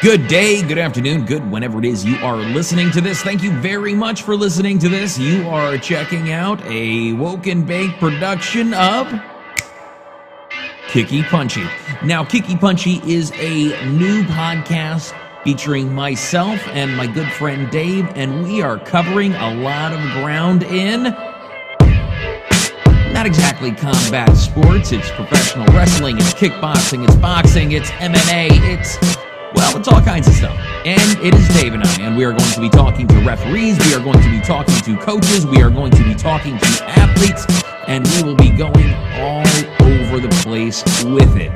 Good day, good afternoon, good whenever it is you are listening to this. Thank you very much for listening to this. You are checking out a Woke and Bake production of Kicky Punchy. Now, Kicky Punchy is a new podcast featuring myself and my good friend Dave, and we are covering a lot of ground in not exactly combat sports. It's professional wrestling, it's kickboxing, it's boxing, it's MMA, it's all kinds of stuff. And it is Dave and I, and we are going to be talking to referees, we are going to be talking to coaches, we are going to be talking to athletes, and we will be going all over the place with it.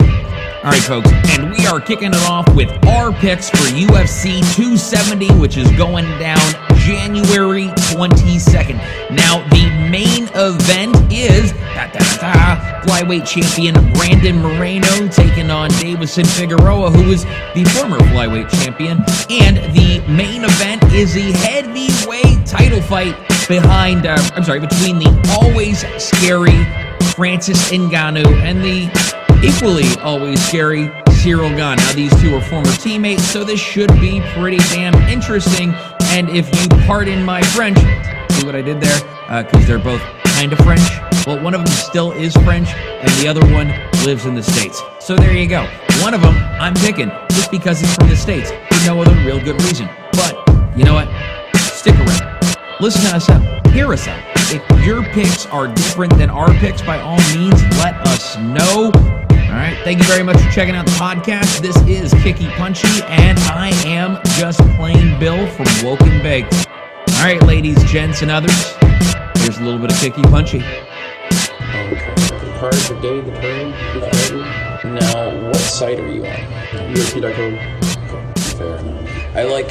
All right, folks, and we are kicking it off with our picks for UFC 270, which is going down January 22nd. Now, the main event is flyweight champion Brandon Moreno taking on Davison Figueroa, who is the former flyweight champion. And the main event is the heavyweight title fight between the always scary Francis Ngannou and the equally always scary Cyril Gane. Now, these two are former teammates, so this should be pretty damn interesting. And if you pardon my French, see what I did there? Because they're both kind of French. Well, one of them still is French, and the other one lives in the States. So there you go. One of them I'm picking just because he's from the States, for no other real good reason. But, you know what? Stick around. Listen to us out. Hear us out. If your picks are different than our picks, by all means, let us know. All right, thank you very much for checking out the podcast. This is Kicky Punchy, and I am just plain Bill from Woke and Baked. All right, ladies, gents, and others, here's a little bit of Kicky Punchy. Okay, the card, the day, the time. Now, what site are you on? UFC.com. Okay, fair enough. I like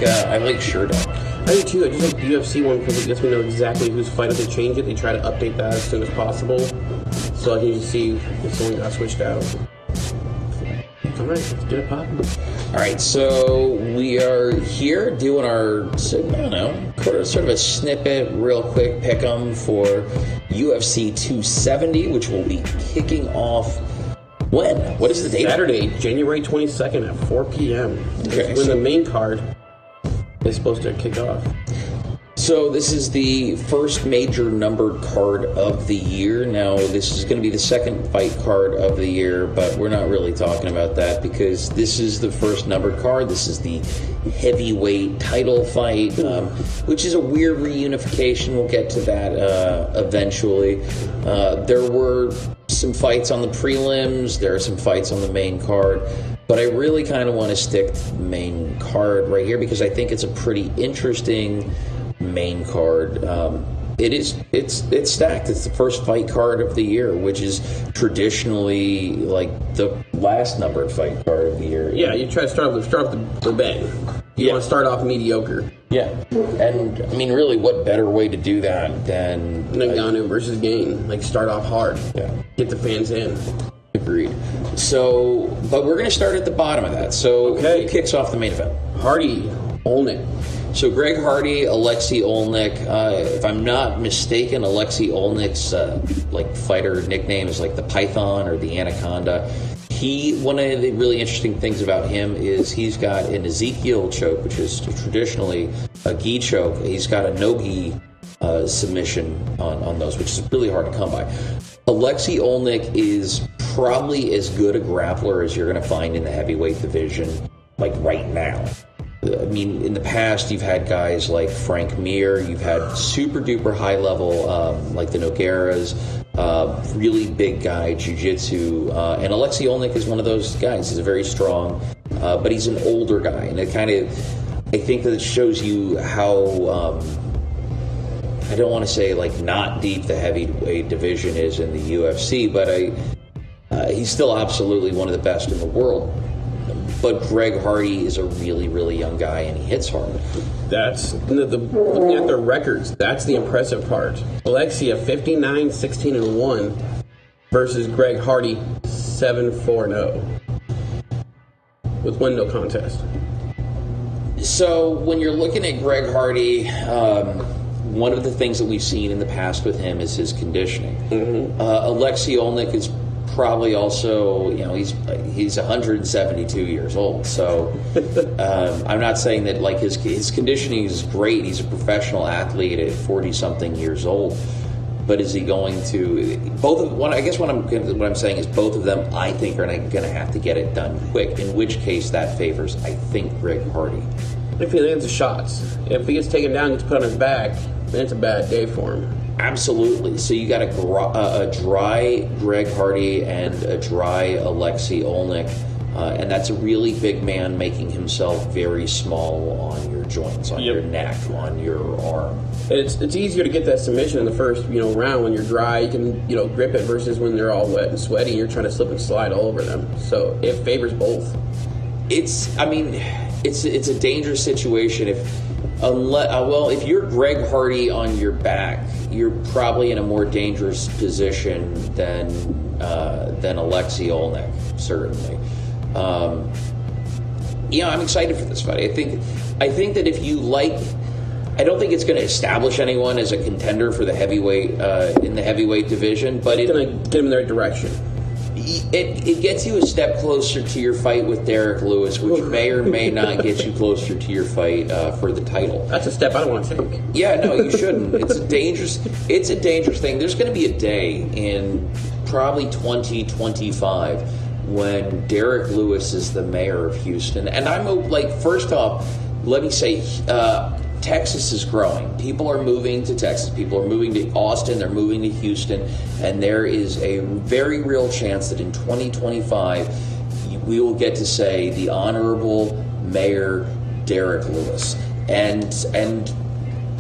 Sherdog. I do too. I just like the UFC one because it lets me know exactly whose fight. If they change it, they try to update that as soon as possible, so I can just see if someone got switched out. All right, let's get it popping. All right, so we are here doing our, sort of a snippet, real quick pick'em for UFC 270, which will be kicking off when? What is the date? Saturday, January 22nd at 4 p.m. Okay, when the main card is supposed to kick off. So this is the first major numbered card of the year. Now, this is going to be the second fight card of the year, but we're not really talking about that because this is the first numbered card. This is the heavyweight title fight, which is a weird reunification. We'll get to that eventually. There were some fights on the prelims. There are some fights on the main card. But I really kind of want to stick to the main card right here because I think it's a pretty interesting main card. It's stacked. It's the first fight card of the year, which is traditionally like the last numbered fight card of the year. Yeah, you try to start off the bang. You want to start off mediocre. Yeah, and I mean, really, what better way to do that than Ngannou versus Gane? Like, start off hard. Yeah, get the fans in. Agreed. So, but we're going to start at the bottom of that. So, who kicks off the main event? Hardy, Olnick. So, Greg Hardy, Alexei Olnick. If I'm not mistaken, Alexei Olnick's fighter nickname is like the Python or the Anaconda. One of the really interesting things about him is he's got an Ezekiel choke, which is traditionally a gi choke. He's got a no-gi submission on those, which is really hard to come by. Alexei Olnick is probably as good a grappler as you're going to find in the heavyweight division, like right now. I mean, in the past, you've had guys like Frank Mir, you've had super duper high level, like the Nogueiras, really big guy, jiu-jitsu, and Alexei Olnick is one of those guys. He's a very strong, but he's an older guy, and I think that it shows you how, I don't want to say like not deep the heavyweight division is in the UFC, but he's still absolutely one of the best in the world. But Greg Hardy is a really, really young guy, and he hits hard. That's looking at their records. That's the impressive part. Alexei 59, 16-1 versus Greg Hardy 7-4-0 with one no contest. So when you're looking at Greg Hardy, one of the things that we've seen in the past with him is his conditioning. Alexei Olnick is probably also, he's 172 years old. So I'm not saying that like his conditioning is great. He's a professional athlete at 40-something years old. But is he going to I guess what I'm saying is both of them I think are going to have to get it done quick. In which case that favors I think Greg Hardy. If he lands the shots, if he gets taken down, gets put on his back, then it's a bad day for him. Absolutely. So you got a dry Greg Hardy and a dry Alexei Olnik, and that's a really big man making himself very small on your joints, on your neck, on your arm. It's easier to get that submission in the first round when you're dry. You can grip it versus when they're all wet and sweaty. You're trying to slip and slide all over them. So it favors both. It's a dangerous situation if you're Greg Hardy on your back, you're probably in a more dangerous position than Alexei Olnik, certainly. I'm excited for this fight. I think that if you like, I don't think it's going to establish anyone as a contender for the heavyweight in the heavyweight division, but it's going to get them in the right direction. It gets you a step closer to your fight with Derek Lewis, which may or may not get you closer to your fight for the title. That's a step I don't want to take. Yeah, no, you shouldn't. It's a dangerous thing. There's going to be a day in probably 2025 when Derek Lewis is the mayor of Houston, and I'm first off, let me say. Texas is growing. People are moving to Texas. People are moving to Austin. They're moving to Houston. And there is a very real chance that in 2025, we will get to say the Honorable Mayor Derek Lewis. And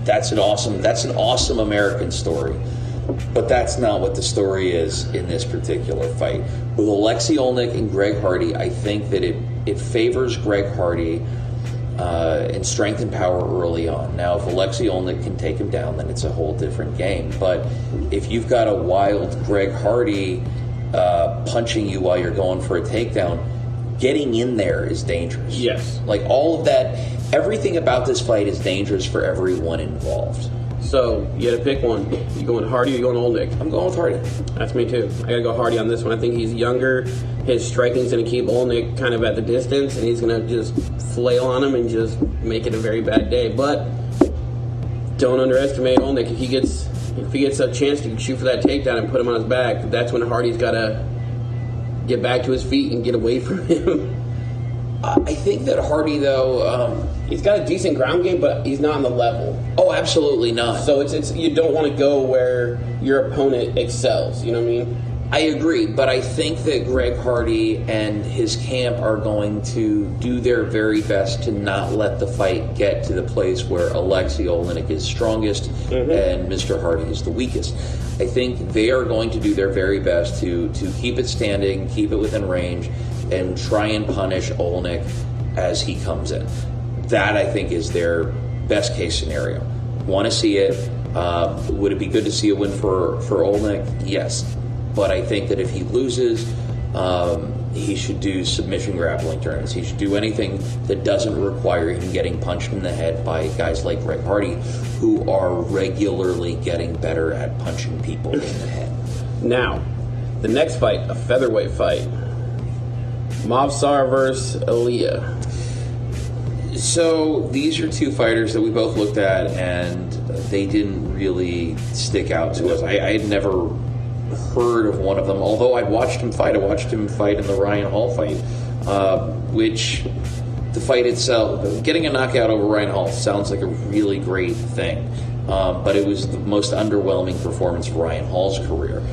that's an awesome American story. But that's not what the story is in this particular fight. With Alexei Olnik and Greg Hardy, I think that it favors Greg Hardy in strength and power early on. Now, if Alexei Olnik can take him down, then it's a whole different game. But if you've got a wild Greg Hardy punching you while you're going for a takedown, getting in there is dangerous. Yes. Like all of that, everything about this fight is dangerous for everyone involved. So, you had to pick one. You going Hardy or you going Olnik? I'm going with Hardy. That's me too. I got to go Hardy on this one. I think he's younger. His striking's going to keep Olnik kind of at the distance, and he's going to just flail on him and just make it a very bad day. But don't underestimate Olnik. If he gets a chance to shoot for that takedown and put him on his back, that's when Hardy's got to get back to his feet and get away from him. I think that Hardy, though, he's got a decent ground game, but he's not on the level. Oh, absolutely not. So it's you don't want to go where your opponent excels. You know what I mean? I agree, but I think that Greg Hardy and his camp are going to do their very best to not let the fight get to the place where Alexei Olnik is strongest and Mr. Hardy is the weakest. I think they are going to do their very best to keep it standing, keep it within range, and try and punish Olnik as he comes in. That, I think, is their best case scenario. Want to see it. Would it be good to see a win for Olnik? Yes. But I think that if he loses, he should do submission grappling turns. He should do anything that doesn't require him getting punched in the head by guys like Greg Hardy, who are regularly getting better at punching people in the head. Now, the next fight, a featherweight fight. Mobstar versus Aaliyah. So these are two fighters that we both looked at, and they didn't really stick out to us. I had never heard of one of them, although I'd watched him fight. I watched him fight in the Ryan Hall fight, which the fight itself, getting a knockout over Ryan Hall sounds like a really great thing, but it was the most underwhelming performance of Ryan Hall's career.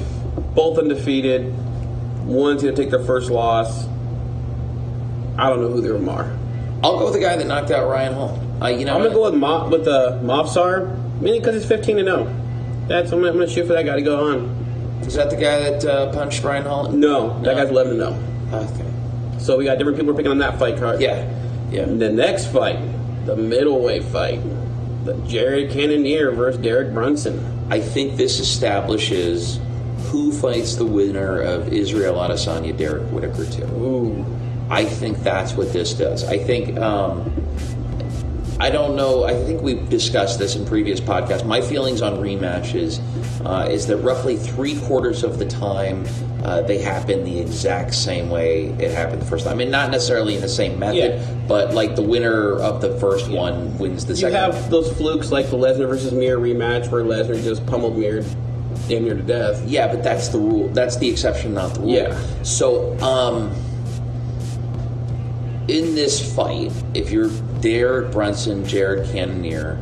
Both undefeated. One's going to take their first loss. I don't know who they are. I'll go with the guy that knocked out Ryan Hall. I'm going to go with the Mobstar, mainly because he's 15-0. I'm going to shoot for that guy to go on. Is that the guy that punched Ryan Hall? No, that guy's 11-0. Okay. So we got different people picking on that fight card. Yeah. The next fight, the middleweight fight, the Jared Cannonier versus Derek Brunson. I think this establishes who fights the winner of Israel Adesanya, Derek Whittaker 2. Ooh. I think that's what this does. I think, I don't know, I think we've discussed this in previous podcasts. My feelings on rematches is that roughly 3/4 of the time they happen the exact same way it happened the first time. I mean, not necessarily in the same method, but like the winner of the first one wins the second. You have those flukes like the Lesnar versus Mir rematch where Lesnar just pummeled Mir damn near to death. Yeah, but that's the rule. That's the exception, not the rule. Yeah. So, in this fight, if you're Derek Brunson, Jared Cannonier,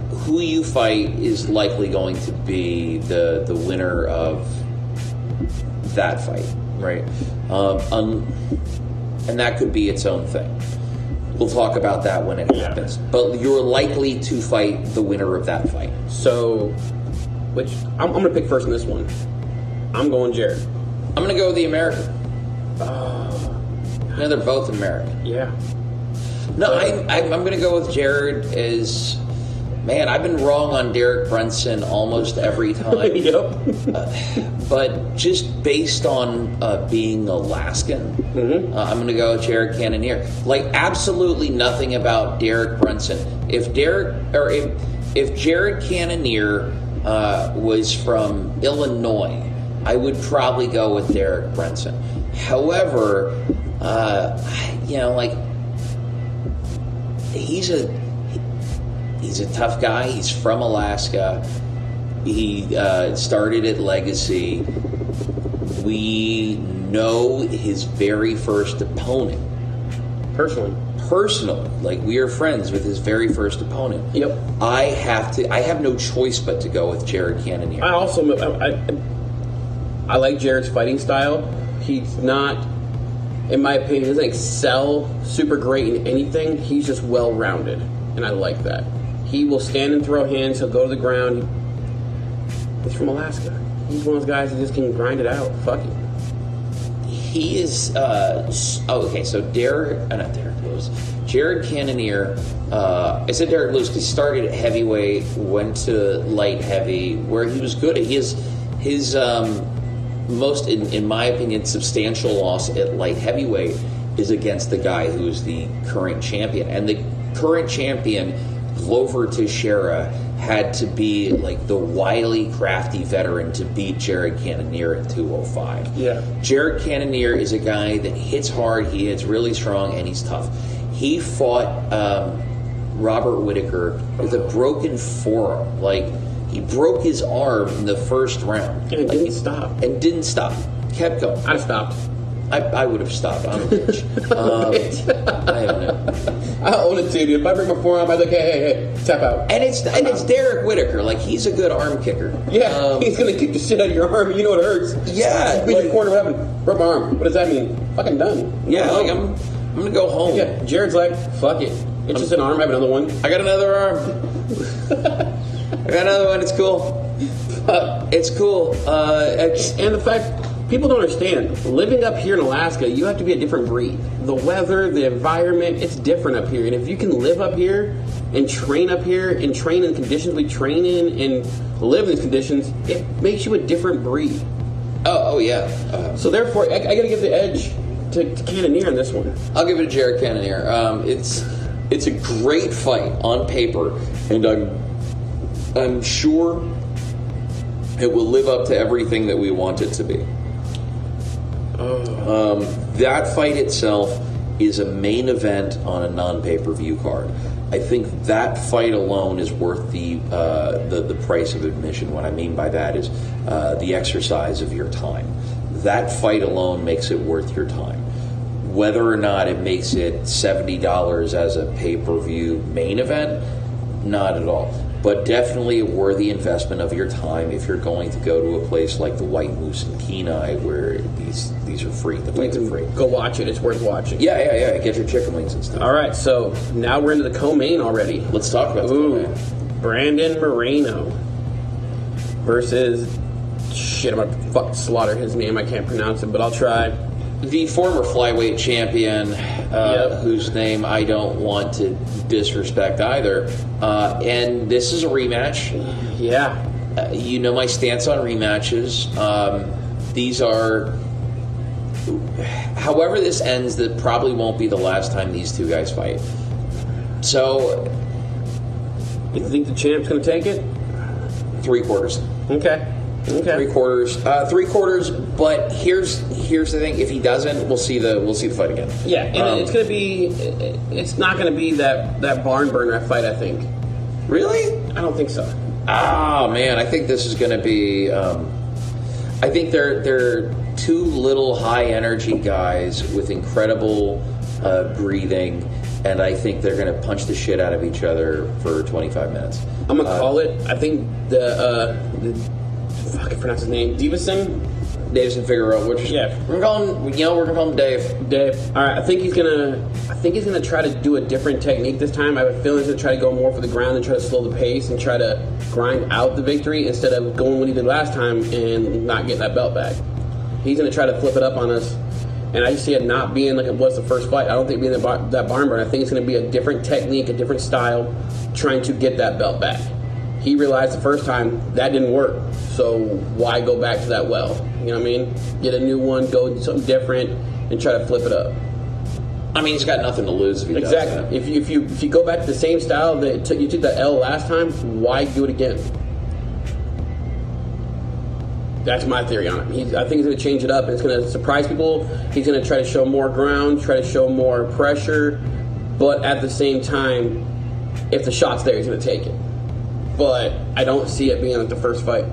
who you fight is likely going to be the winner of that fight, right? And that could be its own thing. We'll talk about that when it happens. But you're likely to fight the winner of that fight. So, which I'm going to pick first in this one. I'm going Jared. I'm going to go with the American. No, they're both American. Yeah. No, I'm going to go with Jared as... Man, I've been wrong on Derek Brunson almost every time. Yep. But just based on being Alaskan, I'm going to go with Jared Cannonier. Like, absolutely nothing about Derek Brunson. If Jared Cannonier was from Illinois, I would probably go with Derek Brunson. However, he's a tough guy. He's from Alaska. He started at Legacy. We know his very first opponent. Personally. Like, we are friends with his very first opponent. Yep. I have no choice but to go with Jared Cannonier. I like Jared's fighting style. He's not, in my opinion, he doesn't excel super great in anything. He's just well-rounded, and I like that. He will stand and throw hands. He'll go to the ground. He's from Alaska. He's one of those guys that just can grind it out. Fuck it. He is. So Jared Cannonier. I said Derek Lewis because he started at heavyweight, went to light heavy, where he was good. His most, in my opinion, substantial loss at light heavyweight is against the guy who is the current champion, and the current champion, Glover Teixeira, had to be like the wily, crafty veteran to beat Jared Cannonier at 205. Yeah. Jared Cannonier is a guy that hits hard, he hits really strong, and he's tough. He fought Robert Whittaker with a broken forearm. Like, he broke his arm in the first round. And didn't stop. Kept going. I'd have stopped. I would have stopped. I'm a bitch. I don't know. I own it too, dude. If I break my forearm, I'd be like, hey, tap out. And it's Derek Whittaker. Like, he's a good arm kicker. Yeah, he's gonna kick the shit out of your arm. You know it hurts. Yeah. Beat your corner. What happened? Broke my arm. What does that mean? Fucking done. Yeah, like I'm gonna go home. Yeah. Jared's like, fuck it. It's just an arm. I have another one. I got another arm. I got another one. It's cool. It's cool. And the fact. People don't understand. Living up here in Alaska, you have to be a different breed. The weather, the environment, it's different up here. And if you can live up here and train up here and train in the conditions we train in and live in these conditions, it makes you a different breed. Oh yeah. So therefore, I got to give the edge to Cannonier in this one. I'll give it to Jared Cannonier. It's a great fight on paper, and I'm sure it will live up to everything that we want it to be. That fight itself is a main event on a non-pay-per-view card. I think that fight alone is worth the price of admission. What I mean by that is the exercise of your time. That fight alone makes it worth your time. Whether or not it makes it $70 as a pay-per-view main event, not at all. But definitely a worthy investment of your time if you're going to go to a place like the White Moose in Kenai, where these are free. The fights are free. Go watch it. It's worth watching. Yeah. Get your chicken wings and stuff. All right, so now we're into the co-main already. Let's talk about the co-main. Brandon Moreno versus... Shit, I'm going to fucking slaughter his name. I can't pronounce it, but I'll try. The former flyweight champion, whose name I don't want to disrespect either. And this is a rematch. Yeah. You know my stance on rematches. These are... However this ends, that probably won't be the last time these two guys fight. So... You think the champ's going to take it? 3/4. Okay. Okay. 3/4. 3/4. But here's the thing: if he doesn't, we'll see the fight again. Yeah, and it's not gonna be that barn burner fight. I think. Really? I don't think so. Ah, man, I think this is gonna be. I think they're two little high energy guys with incredible breathing. And I think they're going to punch the shit out of each other for 25 minutes. I'm going to call it. I think I can pronounce his name. Davison Figueroa, which we're going to call him Dave. Dave. All right. I think he's gonna try to do a different technique this time. I have a feeling he's gonna try to go more for the ground and try to slow the pace and try to grind out the victory instead of going what he did last time and not getting that belt back. He's gonna try to flip it up on us. And I see it not being like it was the first fight. I don't think it being that barn burn. I think it's going to be a different technique, a different style, trying to get that belt back. He realized the first time that didn't work. So why go back to that well? You know what I mean? Get a new one, go do something different, and try to flip it up. I mean, he's got nothing to lose if he does. Exactly. If you go back to the same style that you took that L last time, why do it again? That's my theory on it. I think he's going to change it up, and it's going to surprise people. He's going to try to show more ground, try to show more pressure, but at the same time, if the shot's there, he's going to take it. But I don't see it being like the first fight.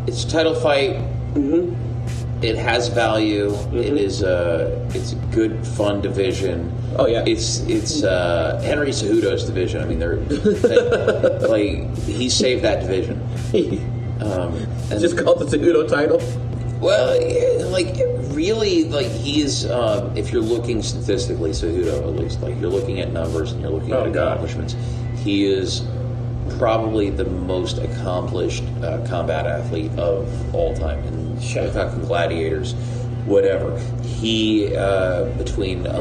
It's a title fight. Mm-hmm. It has value. Mm-hmm. It's a good, fun division. Oh yeah, it's Henry Cejudo's division. I mean, like he saved that division. Just called the Cejudo title. Well, really, he's if you're looking statistically, Cejudo at least, you're looking at numbers and you're looking at accomplishments. He is probably the most accomplished combat athlete of all time, and we're talking gladiators. Whatever. He between the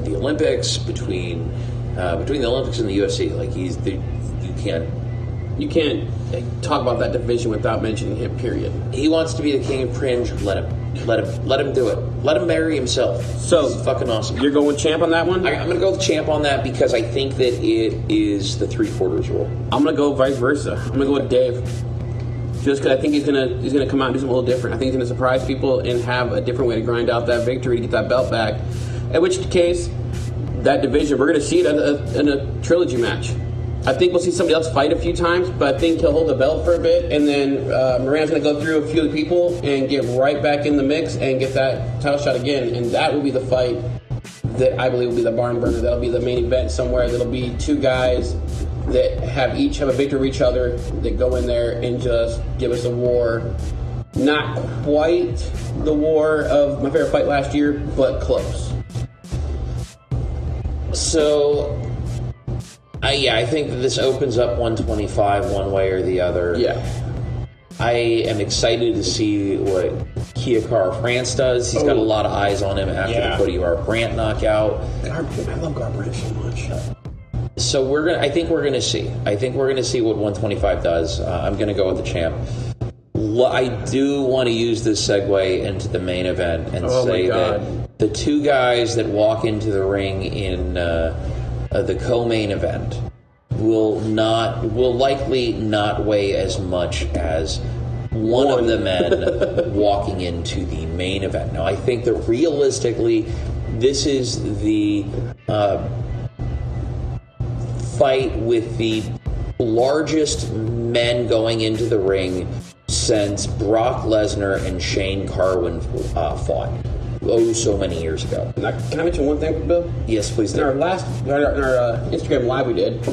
Olympics, between the Olympics and the UFC, you can't talk about that division without mentioning him. Period. He wants to be the king of cringe. Let him do it. Let him marry himself. So it's fucking awesome. You're going with champ on that one? I'm going to go with champ on that because I think that it is the 3/4 rule. I'm going to go vice versa. I'm going to go with Dave. Just because I think he's gonna come out and do something a little different. I think he's gonna surprise people and have a different way to grind out that victory to get that belt back. In which case, that division, we're gonna see it in a trilogy match. I think we'll see somebody else fight a few times, but I think he'll hold the belt for a bit, and then Moran's gonna go through a few of the people and get right back in the mix and get that title shot again, and that will be the fight that I believe will be the barn burner. That'll be the main event somewhere. That'll be two guys that each have a victory of each other, that go in there and just give us a war. Not quite the war of my favorite fight last year, but close. So, I think that this opens up 125 one way or the other. Yeah. I am excited to see what Kiyoshiro France does. He's got a lot of eyes on him after the Cody Garbrandt knockout. I love Garbrandt so much. So I think we're gonna see. I think we're gonna see what 125 does. I'm gonna go with the champ. I do want to use this segue into the main event and say that the two guys that walk into the ring in the co-main event will likely not weigh as much as one of the men walking into the main event. Now, I think that realistically, this is the fight with the largest men going into the ring since Brock Lesnar and Shane Carwin fought so many years ago. Can I mention one thing, Bill? Yes, please do. In our Instagram live we did,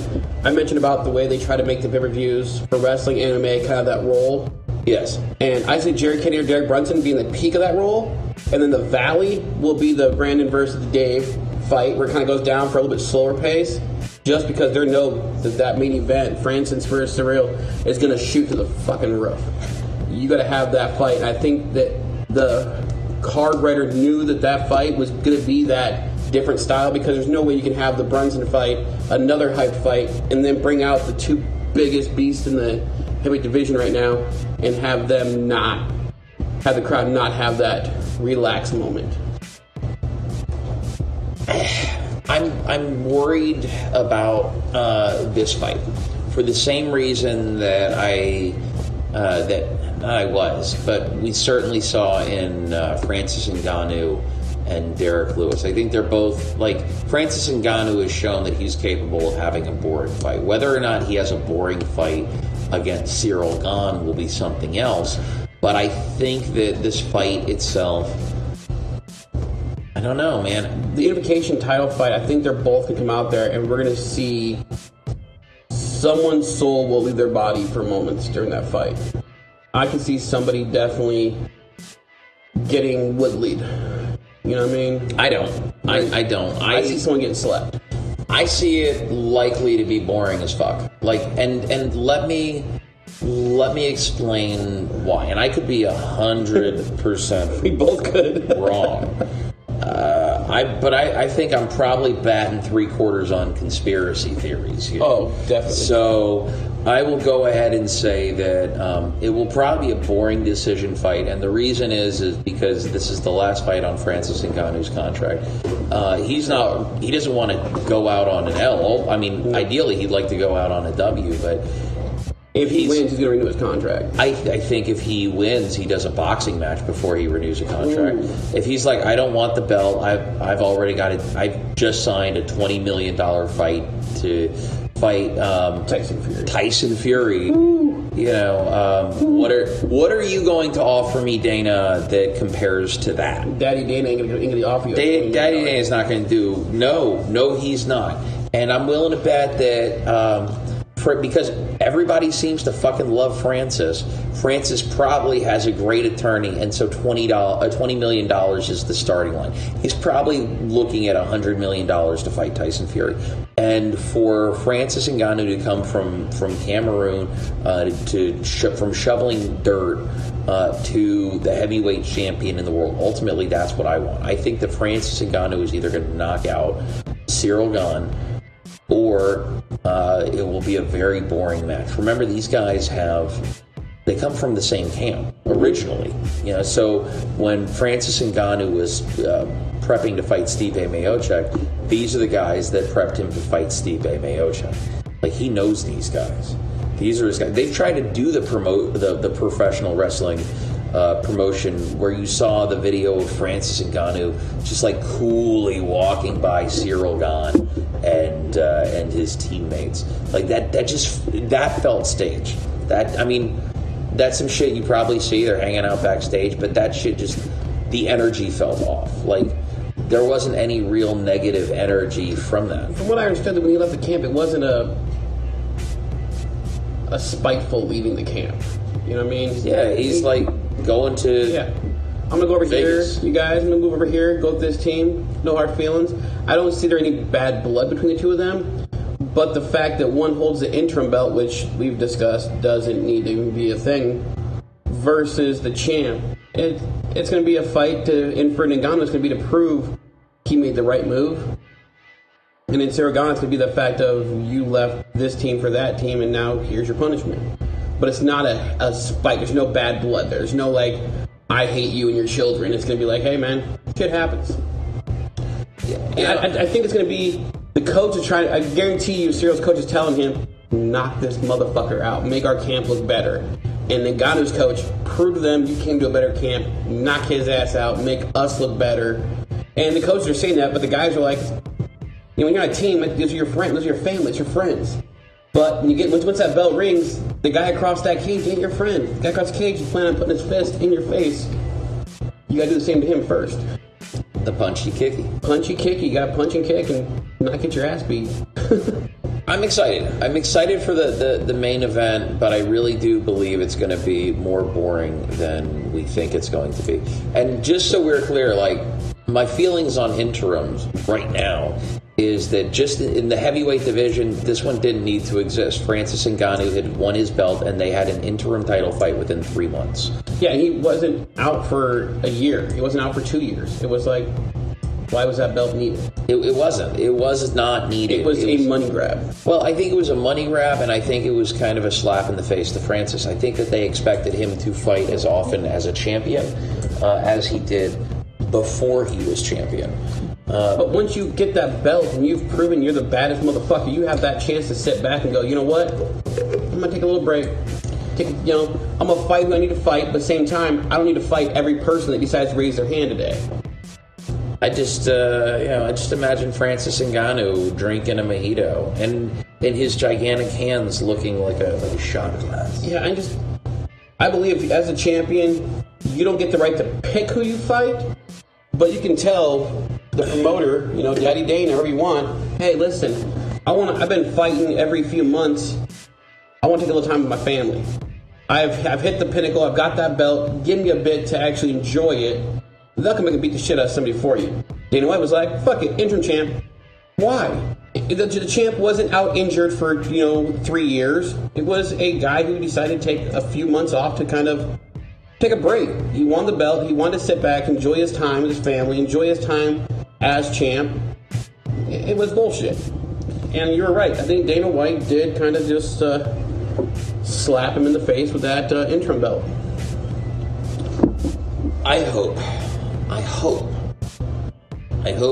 I mentioned about the way they try to make the pay-per-views for wrestling, anime, kind of that role. Yes. And I see Jerry Cannonier or Derek Brunson being the peak of that role, and then the valley will be the Brandon versus Dave fight, where it kind of goes down for a little bit slower pace, just because they know that main event, Francis versus Surreal, is going to shoot to the fucking roof. You got to have that fight. And I think that the card writer knew that fight was going to be that different style, because there's no way you can have the Brunson fight, another hyped fight, and then bring out the two biggest beasts in the heavyweight division right now and have them not have the crowd not have that relaxed moment. I'm worried about this fight for the same reason that but we certainly saw in Francis Ngannou and Derek Lewis. I think they're both, like, Francis Ngannou has shown that he's capable of having a boring fight. Whether or not he has a boring fight against Cyril Gane will be something else. But I think that this fight itself, I don't know, man. The unification title fight, I think they're both going to come out there, and we're going to see someone's soul will leave their body for moments during that fight. I can see somebody definitely getting woodlied. You know what I mean? I don't. I don't. I see someone getting slapped. I see it likely to be boring as fuck. Like, and let me explain why. And I could be 100%. We both could. Wrong. I think I'm probably batting 3/4 on conspiracy theories here. Oh, definitely. So I will go ahead and say that it will probably be a boring decision fight, and the reason is because this is the last fight on Francis Ngannou's contract. He doesn't want to go out on an L. I mean, ideally he'd like to go out on a W, but if he wins, he's going to renew his contract. I think if he wins, he does a boxing match before he renews a contract. Ooh. If he's like, I don't want the belt, I've already got it. I've just signed a $20 million fight to fight Tyson Fury. Ooh. You know, what are you going to offer me, Dana, that compares to that? Daddy Dana ain't going to offer you. Daddy Dana is not going to do. No, he's not. And I'm willing to bet that. Because everybody seems to fucking love Francis. Francis probably has a great attorney, and so $20 million is the starting line. He's probably looking at $100 million to fight Tyson Fury. And for Francis Ngannou to come from Cameroon from shoveling dirt to the heavyweight champion in the world, ultimately that's what I want. I think that Francis Ngannou is either going to knock out Cyril Gane, or it will be a very boring match. Remember, these guys they come from the same camp originally. You know, so when Francis Ngannou was prepping to fight Stipe Miocic, these are the guys that prepped him to fight Stipe Miocic. Like, he knows these guys. These are his guys. They've tried to do the professional wrestling promotion where you saw the video of Francis Ngannou just like coolly walking by Cyril Gane and his teammates. Like that felt staged. That's some shit you probably see. They're hanging out backstage, but that shit the energy felt off. Like, there wasn't any real negative energy from that. From what I understood, when he left the camp, it wasn't a spiteful leaving the camp. You know what I mean? Yeah, he's like going to. Yeah, I'm gonna go over Vegas. here. You guys, I'm gonna move over here. Go with this team. No hard feelings. I don't see there any bad blood between the two of them. But the fact that one holds the interim belt, which we've discussed, doesn't need to be a thing, versus the champ. It's going to be a fight for Ngannou. It's going to be to prove he made the right move. And in Cyril Gane, it's going to be the fact of you left this team for that team, and now here's your punishment. But it's not a spike. There's no bad blood. There's no, like, I hate you and your children. It's going to be like, hey, man, shit happens. Yeah. I think it's going to be the coach is trying. I guarantee you, Cyril's coach is telling him, knock this motherfucker out. Make our camp look better. And then Ngannou's coach, prove to them you came to a better camp. Knock his ass out. Make us look better. And the coaches are saying that, but the guys are like, you know, when you're on a team, those are your friends, those are your family, it's your friends. But when once that bell rings, the guy across that cage ain't your friend. The guy across the cage is planning on putting his fist in your face. You gotta do the same to him first. The punchy kicky. Punchy kicky. You gotta punch and kick and not get your ass beat. I'm excited. I'm excited for the main event, but I really do believe it's going to be more boring than we think it's going to be. And just so we're clear, like, my feelings on interims right now is that just in the heavyweight division, this one didn't need to exist. Francis Ngannou had won his belt, and they had an interim title fight within 3 months. Yeah, he wasn't out for a year. He wasn't out for 2 years. It was like, why was that belt needed? It wasn't. It was not needed. It was a money grab. Well, I think it was a money grab, and I think it was kind of a slap in the face to Francis. I think that they expected him to fight as often as a champion as he did before he was champion. But once you get that belt and you've proven you're the baddest motherfucker, you have that chance to sit back and go, you know what? I'm gonna take a little break. I'm gonna fight who I need to fight, but at the same time, I don't need to fight every person that decides to raise their hand today. I just imagine Francis Ngannou drinking a mojito and his gigantic hands looking like a shot glass. Yeah, I believe as a champion, you don't get the right to pick who you fight, but you can tell the promoter, Daddy Dane, whoever you want, hey, listen, I've been fighting every few months. I want to take a little time with my family. I've hit the pinnacle. I've got that belt. Give me a bit to actually enjoy it. They'll come back and beat the shit out of somebody for you. Dana White was like, fuck it, interim champ. Why? The champ wasn't out injured for 3 years. It was a guy who decided to take a few months off to kind of take a break. He won the belt. He wanted to sit back, enjoy his time with his family, enjoy his time as champ. It was bullshit. And you're right. I think Dana White did kind of just slap him in the face with that interim belt. I hope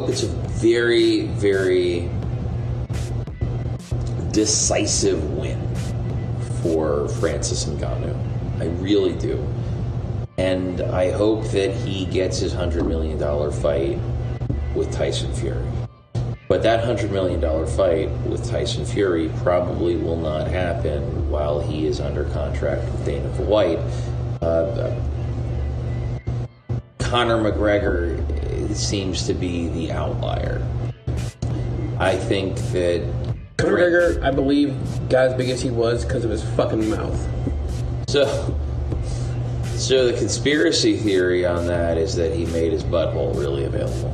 it's a very, very decisive win for Francis Ngannou. I really do. And I hope that he gets his $100 million fight with Tyson Fury. But that $100 million fight with Tyson Fury probably will not happen while he is under contract with Dana White. Conor McGregor seems to be the outlier. I think that Conor McGregor, I believe, got as big as he was because of his fucking mouth. So the conspiracy theory on that is that he made his butthole really available.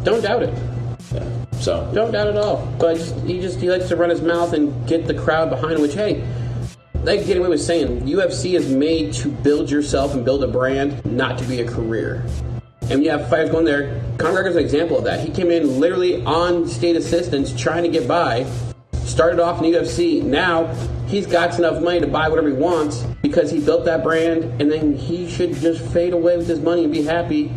Don't doubt it. Yeah. So don't doubt it at all. But he likes to run his mouth and get the crowd behind him. Which, hey, like Danny White was saying, UFC is made to build yourself and build a brand, not to be a career. And you have fighters going there. Conor McGregor's an example of that. He came in literally on state assistance, trying to get by. Started off in the UFC. Now he's got enough money to buy whatever he wants because he built that brand, and then he should just fade away with his money and be happy,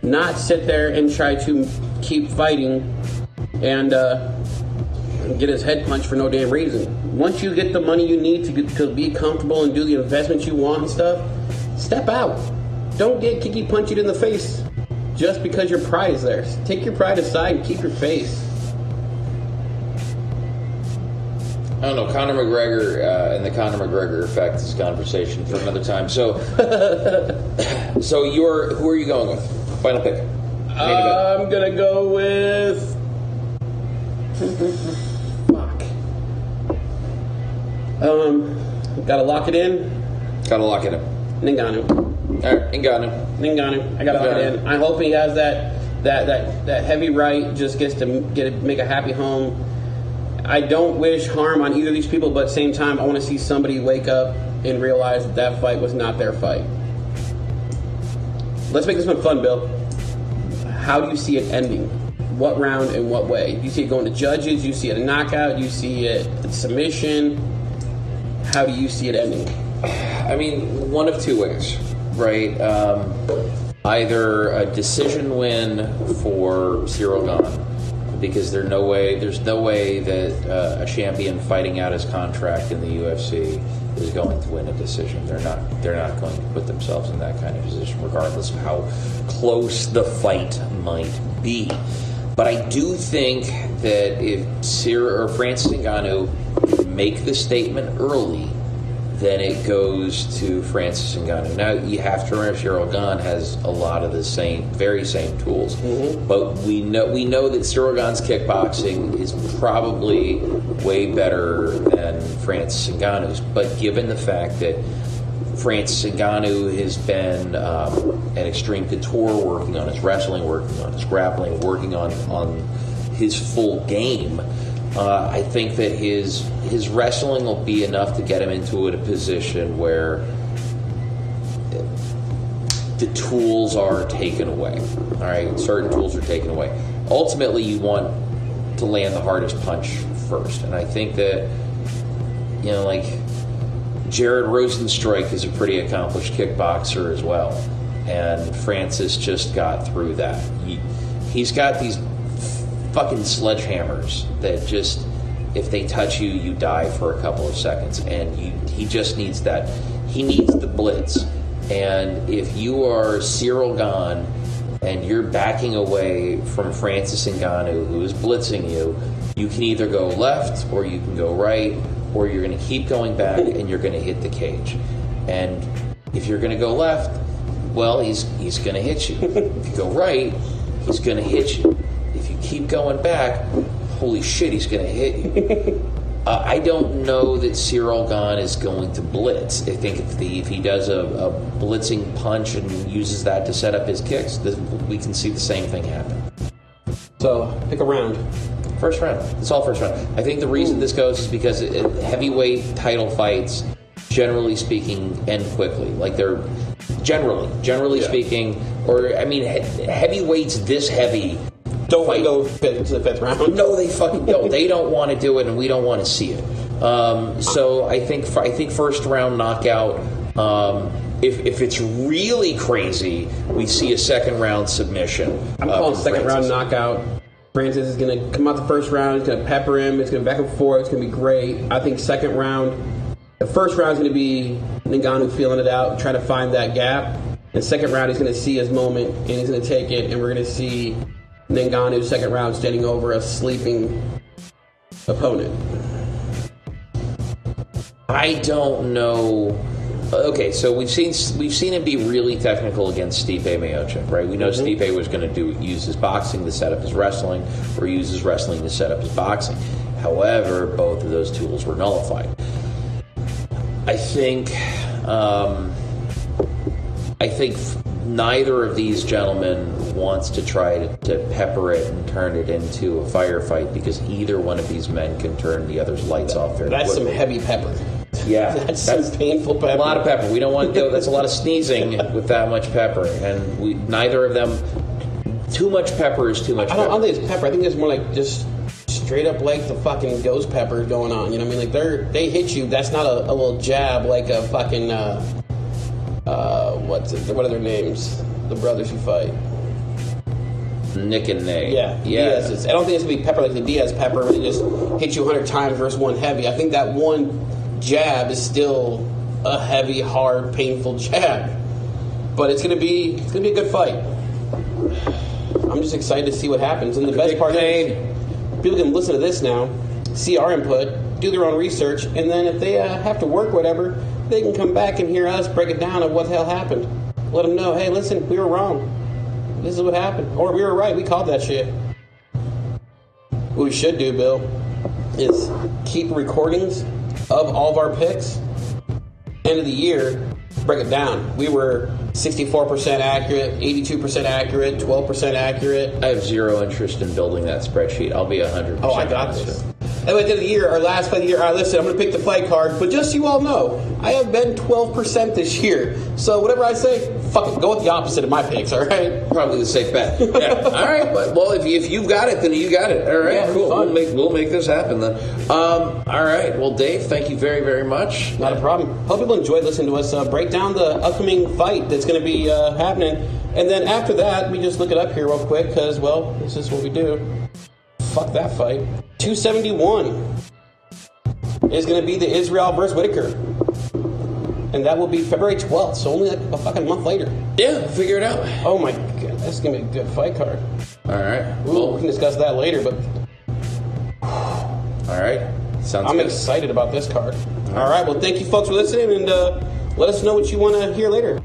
not sit there and try to keep fighting and get his head punched for no damn reason. Once you get the money you need to be comfortable and do the investments you want and stuff, step out. Don't get Kicky Punchy in the face just because your pride is there. Take your pride aside and keep your face. I don't know, Conor McGregor and the Conor McGregor effect is a conversation for another time. So, who are you going with? Final pick. I'm gonna go with. Fuck. Gotta lock it in. Ngannou. All right, Ngannou. I gotta lock it in. I hope he has that heavy right. Just gets to make a happy home. I don't wish harm on either of these people, but at the same time, I want to see somebody wake up and realize that fight was not their fight. Let's make this one fun, Bill. How do you see it ending? What round and what way? Do you see it going to judges? Do you see it a knockout? Do you see it a submission? How do you see it ending? I mean, one of two ways, right? Either a decision win for Cyril Gane, because there's no way that a champion fighting out his contract in the UFC is going to win a decision. They're not going to put themselves in that kind of position, regardless of how close the fight might be. But I do think that if Cyril or Francis Ngannou make the statement early, then it goes to Francis Ngannou. Now, you have to remember Cyril Gane has a lot of the very same tools. Mm-hmm. But we know that Cyril Gane's kickboxing is probably way better than Francis Ngannou's. But given the fact that Francis Ngannou has been at Extreme Couture working on his wrestling, working on his grappling, working on his full game, I think that his wrestling will be enough to get him into a position where the tools are taken away. All right, certain tools are taken away. Ultimately, you want to land the hardest punch first, and I think that like Jared Rosenstrike is a pretty accomplished kickboxer as well, and Francis just got through that. he's got these fucking sledgehammers that just, if they touch you, you die for a couple of seconds. And he just needs that. He needs the blitz. And if you are Cyril Gane and you're backing away from Francis Ngannou, who is blitzing you, you can either go left or you can go right, or you're going to keep going back and you're going to hit the cage. And if you're going to go left, well, he's going to hit you. If you go right, he's going to hit you. If you keep going back, holy shit, he's going to hit you. I don't know that Cyril Gane is going to blitz. I think if he does a blitzing punch and uses that to set up his kicks, we can see the same thing happen. So, pick a round. First round. It's all first round. I think the reason this goes is because heavyweight title fights, generally speaking, end quickly. Like they're generally speaking, or I mean, heavyweights this heavy don't fight. Go to the fifth round. No, they fucking don't. They don't want to do it, and we don't want to see it. So I think first round knockout. If it's really crazy, we see a second round submission. I'm calling second round knockout. Francis is going to come out the first round. It's going to pepper him. It's going to back and forth. It's going to be great. I think second round. The first round is going to be Ngannou feeling it out, trying to find that gap. The second round, he's going to see his moment, and he's going to take it, and we're going to see Ngannou second round standing over a sleeping opponent. I don't know. Okay, so we've seen him be really technical against Stipe Miocic, right? We know Stipe was going to use his boxing to set up his wrestling, or use his wrestling to set up his boxing. However, both of those tools were nullified. I think neither of these gentlemen wants to try to pepper it and turn it into a firefight, because either one of these men can turn the other's lights off very quickly. That's some heavy pepper. Yeah, that's some painful pepper. A lot of pepper. We don't want to do. That's a lot of sneezing with that much pepper, and neither of them. Too much pepper is too much. I don't think it's pepper. I think it's more like just straight up like the fucking ghost pepper going on. You know what I mean? Like they hit you. That's not a little jab like a fucking what are their names? The brothers who fight. Nick and Nate. Yeah. Diaz. I don't think it's gonna be pepper like the Diaz pepper where they just hit you 100 times versus one heavy. I think that one jab is still a heavy, hard, painful jab. But it's gonna be a good fight. I'm just excited to see what happens. And the best part is people can listen to this now, see our input, do their own research, and then if they have to work whatever, they can come back and hear us break it down of what the hell happened. Let them know, hey, listen, we were wrong. This is what happened. Or we were right, we called that shit. What we should do, Bill, is keep recordings of all of our picks. End of the year, break it down. We were 64% accurate, 82% accurate, 12% accurate. I have zero interest in building that spreadsheet. I'll be 100%. Oh, I got this. At the end of the year, our last fight of the year, all right, listen, I'm going to pick the fight card, but just so you all know, I have been 12% this year. So whatever I say, fuck it, go with the opposite of my picks, all right? Probably the safe bet. Yeah. All right, well, if you've got it, then you got it. All right, yeah, cool. We'll make this happen then. All right, well, Dave, thank you very, very much. Not a problem. Hope people enjoyed listening to us break down the upcoming fight that's going to be happening. And then after that, we just look it up here real quick because, well, this is what we do. Fuck that fight. 271 is going to be the Israel versus Whitaker. And that will be February 12th, so only like a fucking month later. Yeah, figure it out. Oh my god, that's going to be a good fight card. All right. Ooh, we can discuss that later, but... All right. Sounds I'm good. excited about this card. All right, well, thank you folks for listening, and let us know what you want to hear later.